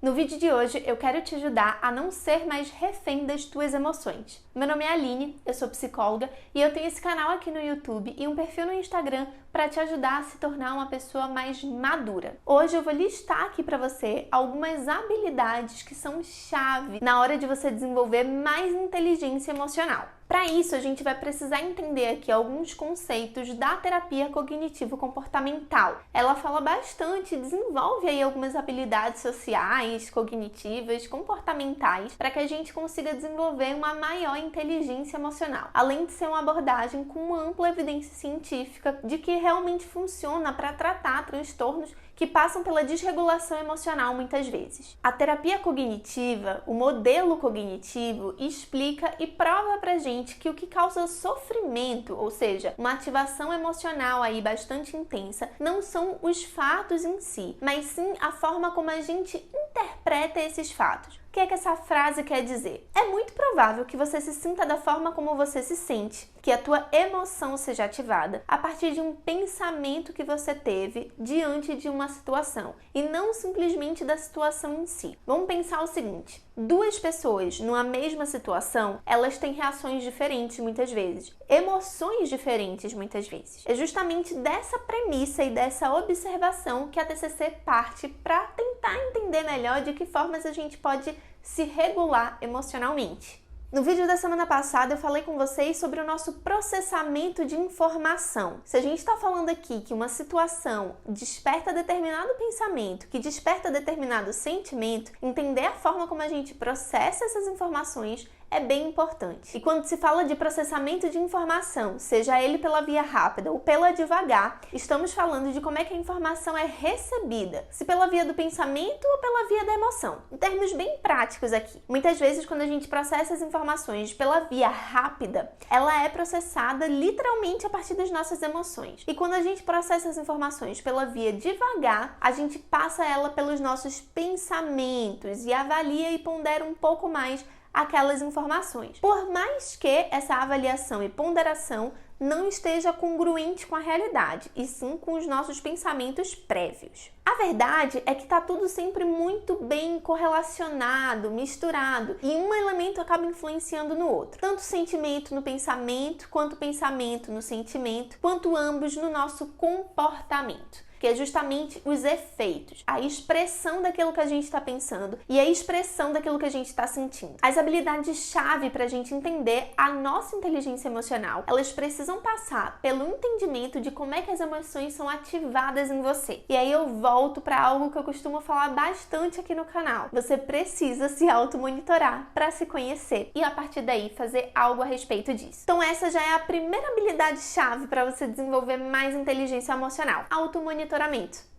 No vídeo de hoje eu quero te ajudar a não ser mais refém das tuas emoções. Meu nome é Aline, eu sou psicóloga e eu tenho esse canal aqui no YouTube e um perfil no Instagram para te ajudar a se tornar uma pessoa mais madura. Hoje eu vou listar aqui para você algumas habilidades que são chave na hora de você desenvolver mais inteligência emocional. Para isso, a gente vai precisar entender aqui alguns conceitos da terapia cognitivo-comportamental. Ela fala bastante, desenvolve aí algumas habilidades sociais, cognitivas, comportamentais, para que a gente consiga desenvolver uma maior inteligência emocional. Além de ser uma abordagem com uma ampla evidência científica de que realmente funciona para tratar transtornos que passam pela desregulação emocional muitas vezes. A terapia cognitiva, o modelo cognitivo, explica e prova pra gente que o que causa sofrimento, ou seja, uma ativação emocional aí bastante intensa, não são os fatos em si, mas sim a forma como a gente interpreta esses fatos. O que é que essa frase quer dizer? É muito provável que você se sinta da forma como você se sente, que a tua emoção seja ativada a partir de um pensamento que você teve diante de uma situação e não simplesmente da situação em si. Vamos pensar o seguinte: duas pessoas numa mesma situação, elas têm reações diferentes muitas vezes, emoções diferentes muitas vezes. É justamente dessa premissa e dessa observação que a TCC parte para tentar entender melhor de que formas a gente pode se regular emocionalmente. No vídeo da semana passada eu falei com vocês sobre o nosso processamento de informação. Se a gente está falando aqui que uma situação desperta determinado pensamento, que desperta determinado sentimento, entender a forma como a gente processa essas informações é bem importante. E quando se fala de processamento de informação, seja ele pela via rápida ou pela devagar, estamos falando de como é que a informação é recebida, se pela via do pensamento ou pela via da emoção. Em termos bem práticos aqui. Muitas vezes, quando a gente processa as informações pela via rápida, ela é processada literalmente a partir das nossas emoções. E quando a gente processa as informações pela via devagar, a gente passa ela pelos nossos pensamentos e avalia e pondera um pouco mais aquelas informações. Por mais que essa avaliação e ponderação não esteja congruente com a realidade, e sim com os nossos pensamentos prévios. A verdade é que está tudo sempre muito bem correlacionado, misturado, e um elemento acaba influenciando no outro. Tanto o sentimento no pensamento, quanto o pensamento no sentimento, quanto ambos no nosso comportamento, que é justamente os efeitos, a expressão daquilo que a gente está pensando e a expressão daquilo que a gente está sentindo. As habilidades-chave para a gente entender a nossa inteligência emocional, elas precisam passar pelo entendimento de como é que as emoções são ativadas em você. E aí eu volto para algo que eu costumo falar bastante aqui no canal. Você precisa se automonitorar para se conhecer e a partir daí fazer algo a respeito disso. Então essa já é a primeira habilidade-chave para você desenvolver mais inteligência emocional, automonitoramento.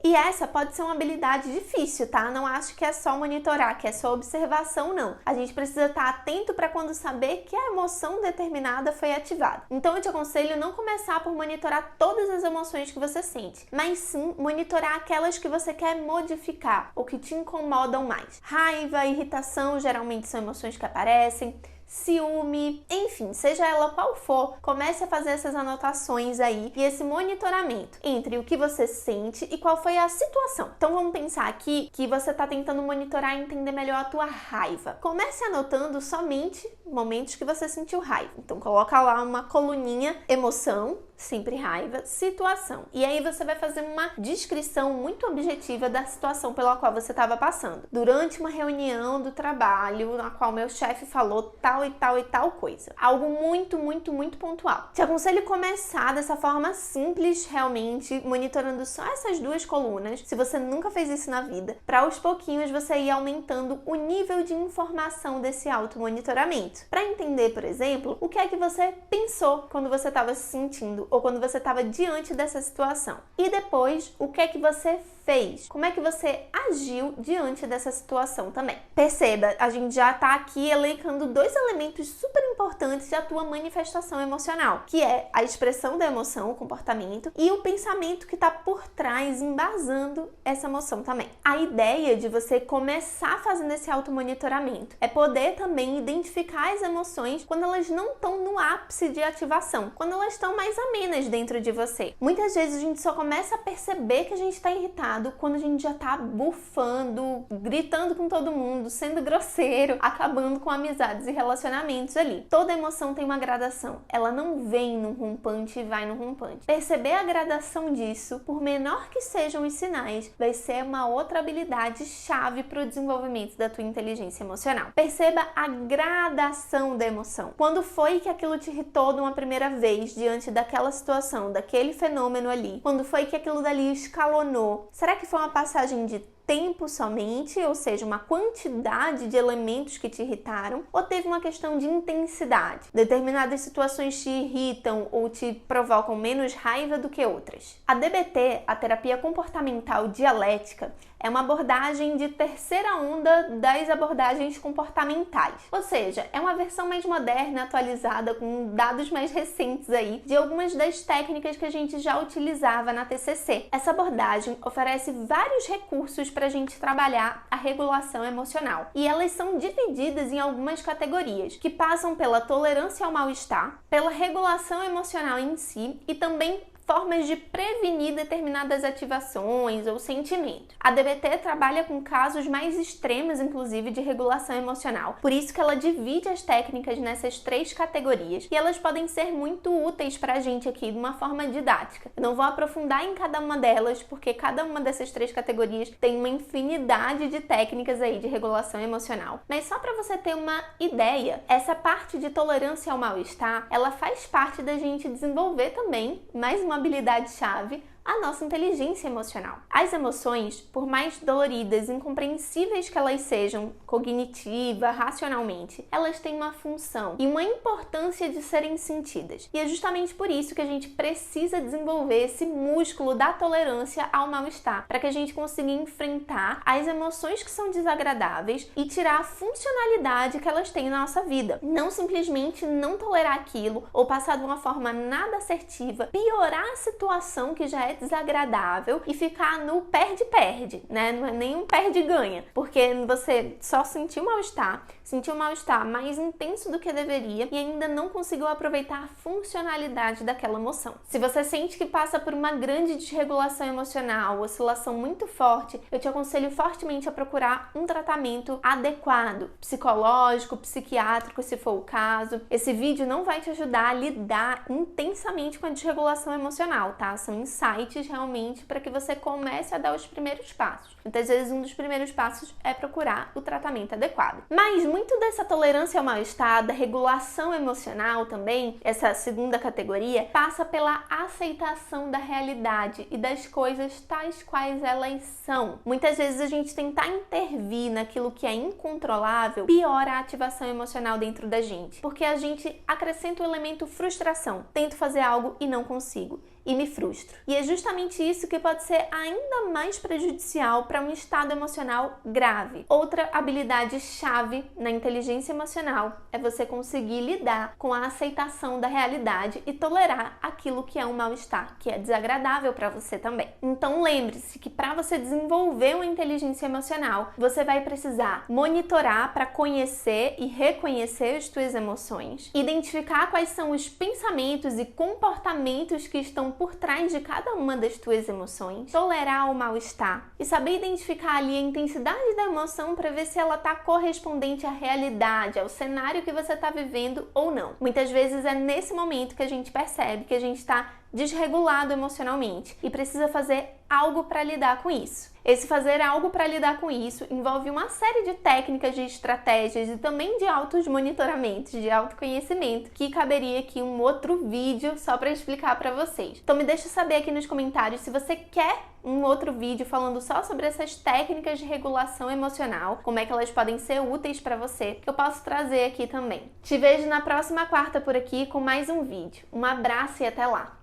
E essa pode ser uma habilidade difícil, tá? Não acho que é só monitorar, que é só observação, não. A gente precisa estar atento para quando saber que a emoção determinada foi ativada. Então eu te aconselho não começar por monitorar todas as emoções que você sente, mas sim monitorar aquelas que você quer modificar ou que te incomodam mais. Raiva, irritação geralmente são emoções que aparecem, ciúme, enfim, seja ela qual for, comece a fazer essas anotações aí e esse monitoramento entre o que você sente e qual foi a situação. Então vamos pensar aqui que você está tentando monitorar e entender melhor a tua raiva. Comece anotando somente momentos que você sentiu raiva. Então coloca lá uma coluninha emoção, sempre raiva, situação. E aí você vai fazer uma descrição muito objetiva da situação pela qual você estava passando. Durante uma reunião do trabalho, na qual meu chefe falou tal e tal e tal coisa. Algo muito, muito, muito pontual. Te aconselho começar dessa forma simples, realmente, monitorando só essas duas colunas, se você nunca fez isso na vida, para aos pouquinhos você ir aumentando o nível de informação desse automonitoramento. Para entender, por exemplo, o que é que você pensou quando você estava se sentindo ou quando você estava diante dessa situação. E depois, o que é que você fez? Como é que você agiu diante dessa situação também? Perceba, a gente já está aqui elencando dois elementos super importantes da tua manifestação emocional, que é a expressão da emoção, o comportamento, e o pensamento que está por trás, embasando essa emoção também. A ideia de você começar fazendo esse automonitoramento é poder também identificar as emoções quando elas não estão no ápice de ativação, quando elas estão mais amenas dentro de você. Muitas vezes a gente só começa a perceber que a gente está irritado cuidado quando a gente já tá bufando, gritando com todo mundo, sendo grosseiro, acabando com amizades e relacionamentos ali. Toda emoção tem uma gradação, ela não vem num rompante e vai no rompante. Perceber a gradação disso, por menor que sejam os sinais, vai ser uma outra habilidade chave para o desenvolvimento da tua inteligência emocional. Perceba a gradação da emoção. Quando foi que aquilo te irritou de uma primeira vez diante daquela situação, daquele fenômeno ali? Quando foi que aquilo dali escalonou? Será que foi uma passagem de tempo somente, ou seja, uma quantidade de elementos que te irritaram, ou teve uma questão de intensidade? Determinadas situações te irritam ou te provocam menos raiva do que outras. A DBT, a terapia comportamental dialética, é uma abordagem de terceira onda das abordagens comportamentais. Ou seja, é uma versão mais moderna, atualizada, com dados mais recentes aí, de algumas das técnicas que a gente já utilizava na TCC. Essa abordagem oferece vários recursos para a gente trabalhar a regulação emocional. E elas são divididas em algumas categorias, que passam pela tolerância ao mal-estar, pela regulação emocional em si e também formas de prevenir determinadas ativações ou sentimentos. A DBT trabalha com casos mais extremos, inclusive, de regulação emocional. Por isso que ela divide as técnicas nessas 3 categorias e elas podem ser muito úteis para a gente aqui de uma forma didática. Eu não vou aprofundar em cada uma delas, porque cada uma dessas 3 categorias tem uma infinidade de técnicas aí de regulação emocional. Mas só para você ter uma ideia, essa parte de tolerância ao mal-estar, ela faz parte da gente desenvolver também mais uma habilidade-chave, a nossa inteligência emocional. As emoções, por mais doloridas, incompreensíveis que elas sejam, cognitiva, racionalmente, elas têm uma função e uma importância de serem sentidas. E é justamente por isso que a gente precisa desenvolver esse músculo da tolerância ao mal-estar, para que a gente consiga enfrentar as emoções que são desagradáveis e tirar a funcionalidade que elas têm na nossa vida. Não simplesmente não tolerar aquilo ou passar de uma forma nada assertiva, piorar a situação que já é desagradável e ficar no perde-perde, né? Não é nem um perde-ganha, porque você só sentiu um mal-estar mais intenso do que deveria e ainda não conseguiu aproveitar a funcionalidade daquela emoção. Se você sente que passa por uma grande desregulação emocional, oscilação muito forte, eu te aconselho fortemente a procurar um tratamento adequado, psicológico, psiquiátrico, se for o caso. Esse vídeo não vai te ajudar a lidar intensamente com a desregulação emocional, tá? São insights realmente para que você comece a dar os primeiros passos. Muitas vezes um dos primeiros passos é procurar o tratamento adequado. Mas muito dessa tolerância ao mal-estar, da regulação emocional também, essa segunda categoria, passa pela aceitação da realidade e das coisas tais quais elas são. Muitas vezes a gente tentar intervir naquilo que é incontrolável piora a ativação emocional dentro da gente, porque a gente acrescenta o elemento frustração. Tento fazer algo e não consigo. E me frustro. E é justamente isso que pode ser ainda mais prejudicial para um estado emocional grave. Outra habilidade chave na inteligência emocional é você conseguir lidar com a aceitação da realidade e tolerar aquilo que é um mal-estar, que é desagradável para você também. Então lembre-se que para você desenvolver uma inteligência emocional, você vai precisar monitorar para conhecer e reconhecer as suas emoções, identificar quais são os pensamentos e comportamentos que estão por trás de cada uma das tuas emoções, tolerar o mal-estar e saber identificar ali a intensidade da emoção para ver se ela está correspondente à realidade, ao cenário que você está vivendo ou não. Muitas vezes é nesse momento que a gente percebe que a gente está desregulado emocionalmente e precisa fazer algo para lidar com isso. Esse fazer algo para lidar com isso envolve uma série de técnicas, de estratégias e também de auto-monitoramentos, de autoconhecimento, que caberia aqui um outro vídeo só para explicar para vocês. Então me deixa saber aqui nos comentários se você quer um outro vídeo falando só sobre essas técnicas de regulação emocional, como é que elas podem ser úteis para você, que eu posso trazer aqui também. Te vejo na próxima quarta por aqui com mais um vídeo. Um abraço e até lá!